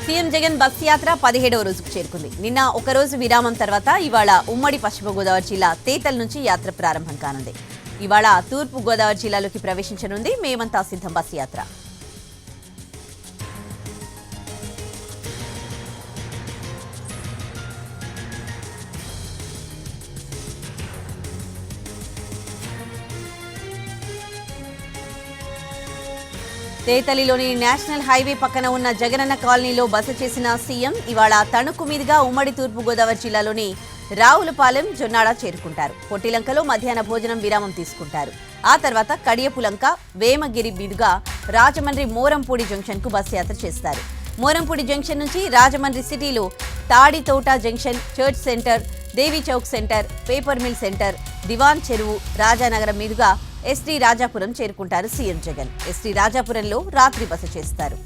CM Jagan bus యాత్ర 17వ రోజుకు చేరుకుంది. నిన్న ఒక రోజు విరామం తర్వాత ఇవాళ ఉమ్మడి పశ్చిమ గోదావరి జిల్లా తేతల్ నుంచి యాత్ర ప్రారంభం కానుంది. ఇవాళ తూర్పు గోదావరి జిల్లాలోకి ప్రవేశించనుంది మేమంతా సిద్ధం బస్ యాత్ర. తేతలిలోని నేషనల్ హైవే పక్కన ఉన్న జగనన్న కాలనీలో బస చేసిన సీఎం ఇవాళ తణుకు మీదుగా ఉమ్మడి తూర్పు గోదావరి జిల్లాలోని రావులపాలెం, జొన్నాడ చేరుకుంటారు. పొట్టిలంకలో మధ్యాహ్న భోజనం విరామం తీసుకుంటారు. ఆ తర్వాత కడియపులంక, వేమగిరి మీదుగా రాజమండ్రి మోరంపూడి జంక్షన్ కు బస్ యాత్ర చేస్తారు. మోరంపూడి జంక్షన్ నుంచి రాజమండ్రి సిటీలో Taditota junction, church centre, Devi Chowk centre, paper mill centre, Diwan Cheruvu, Rajanagaram మీదుగా ఎస్టీ రాజాపురం చేరుకుంటారు సీఎం జగన్. ఎస్టీ రాజాపురంలో రాత్రి బస చేస్తారు.